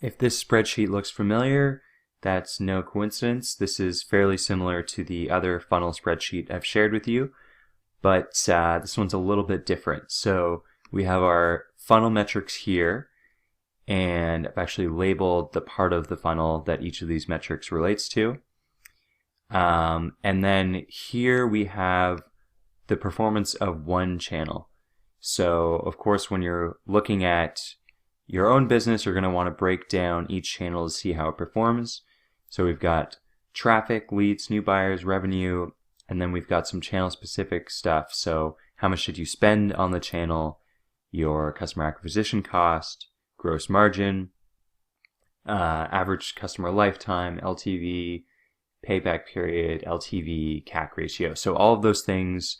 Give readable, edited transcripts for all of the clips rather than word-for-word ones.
If this spreadsheet looks familiar, that's no coincidence. This is fairly similar to the other funnel spreadsheet I've shared with you, but this one's a little bit different. So we have our funnel metrics here, and I've actually labeled the part of the funnel that each of these metrics relates to. And then here we have the performance of one channel. So of course, when you're looking at your own business, you're going to want to break down each channel to see how it performs. So we've got traffic, leads, new buyers, revenue, and then we've got some channel specific stuff. So how much should you spend on the channel, your customer acquisition cost, gross margin, average customer lifetime, LTV, payback period, LTV, CAC ratio. So all of those things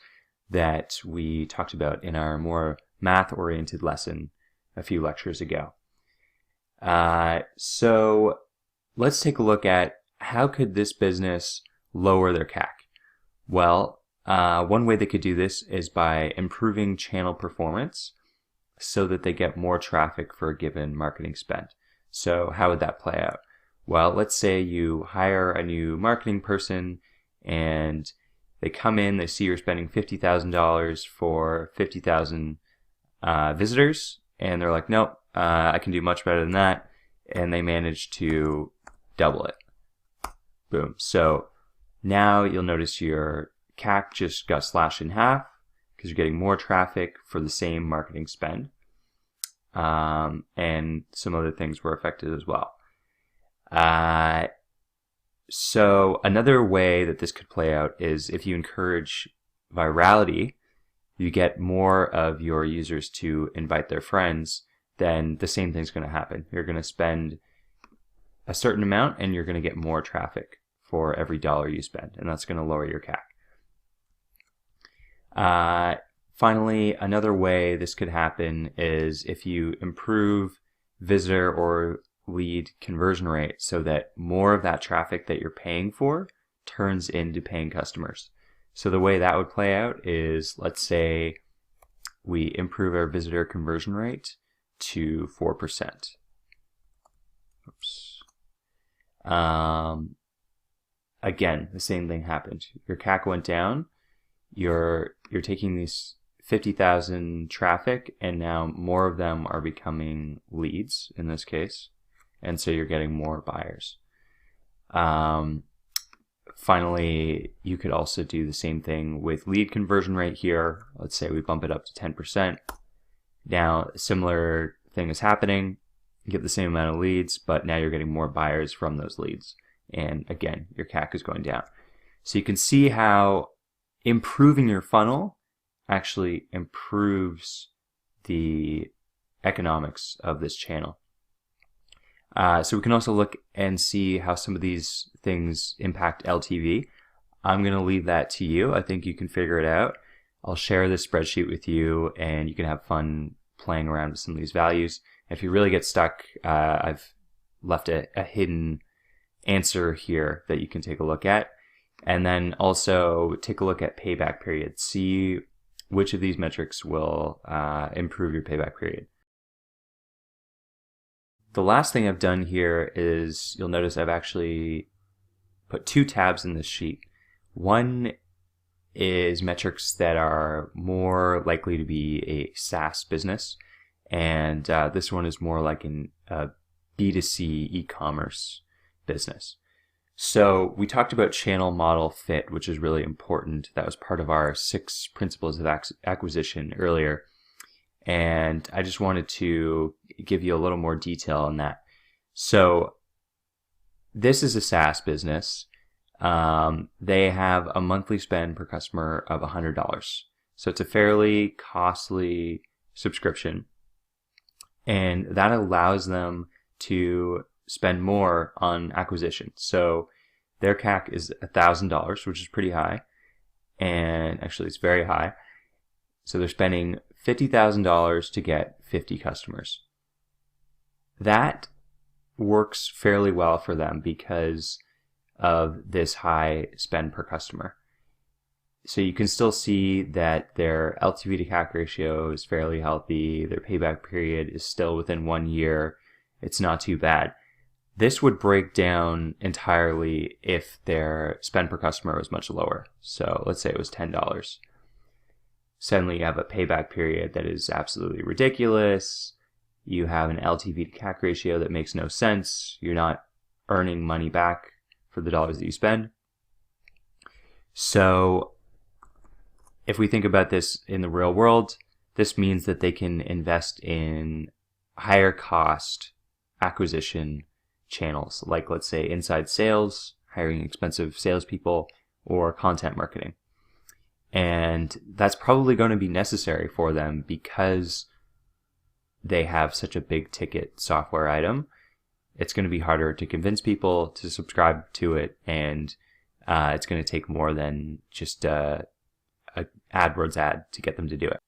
that we talked about in our more math-oriented lesson a few lectures ago. So let's take a look at how could this business lower their CAC. Well, one way they could do this is by improving channel performance so that they get more traffic for a given marketing spend. So how would that play out? Well, let's say you hire a new marketing person and they come in, they see you're spending $50,000 for 50,000 visitors, and they're like, nope, I can do much better than that, and they manage to double it. Boom. So now you'll notice your CAC just got slashed in half because you're getting more traffic for the same marketing spend. And some other things were affected as well. So another way that this could play out is if you encourage virality, you get more of your users to invite their friends, then the same thing's going to happen. You're going to spend a certain amount and you're going to get more traffic for every dollar you spend, and that's going to lower your CAC. Finally, another way this could happen is if you improve visitor or lead conversion rate so that more of that traffic that you're paying for turns into paying customers. So the way that would play out is, let's say we improve our visitor conversion rate to 4%. Oops. Again, the same thing happened. Your CAC went down. You're taking these 50,000 traffic, and now more of them are becoming leads in this case, and so you're getting more buyers. Finally, you could also do the same thing with lead conversion rate here. Let's say we bump it up to 10%. Now, a similar thing is happening. You get the same amount of leads, but now you're getting more buyers from those leads. And again, your CAC is going down. So you can see how improving your funnel actually improves the economics of this channel. So we can also look and see how some of these things impact LTV. I'm going to leave that to you. I think you can figure it out. I'll share this spreadsheet with you and you can have fun playing around with some of these values. If you really get stuck, I've left a hidden answer here that you can take a look at. And then also take a look at payback period. See which of these metrics will improve your payback period. The last thing I've done here is, you'll notice I've actually put two tabs in this sheet. One is metrics that are more likely to be a SaaS business, and this one is more like a B2C e-commerce business. So we talked about channel model fit, which is really important. That was part of our 6 principles of acquisition earlier. And I just wanted to give you a little more detail on that. So this is a SaaS business. They have a monthly spend per customer of $100. So it's a fairly costly subscription. And that allows them to spend more on acquisition. So their CAC is $1,000, which is pretty high. And actually it's very high. So they're spending $50,000 to get 50 customers. That works fairly well for them because of this high spend per customer. So you can still see that their LTV to CAC ratio is fairly healthy. Their payback period is still within 1 year. it's not too bad. This would break down entirely if their spend per customer was much lower. So let's say it was $10. Suddenly you have a payback period that is absolutely ridiculous. You have an LTV to CAC ratio that makes no sense. You're not earning money back for the dollars that you spend. So if we think about this in the real world, this means that they can invest in higher cost acquisition channels, like let's say inside sales, hiring expensive salespeople, or content marketing. And that's probably going to be necessary for them because they have such a big ticket software item. It's going to be harder to convince people to subscribe to it, and it's going to take more than just a AdWords ad to get them to do it.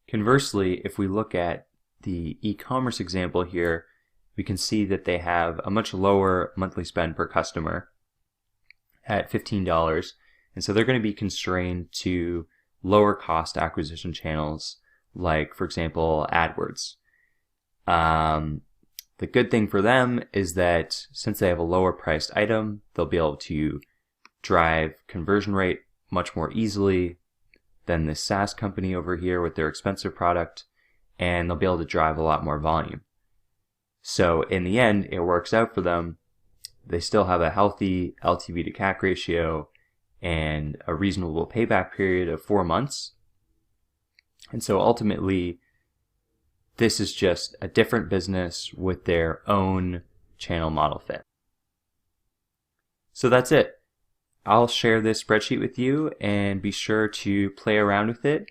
Conversely, if we look at the e-commerce example here, we can see that they have a much lower monthly spend per customer at $15. And so they're going to be constrained to lower cost acquisition channels, like, for example, AdWords. The good thing for them is that since they have a lower priced item, they'll be able to drive conversion rate much more easily than this SaaS company over here with their expensive product, and they'll be able to drive a lot more volume. So in the end, it works out for them. They still have a healthy LTV to CAC ratio and a reasonable payback period of 4 months. And so ultimately, this is just a different business with their own channel model fit. So that's it. I'll share this spreadsheet with you, and be sure to play around with it.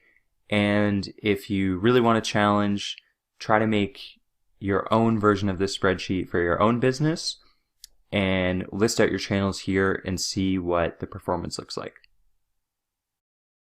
And if you really want to challenge, try to make your own version of this spreadsheet for your own business and list out your channels here and see what the performance looks like.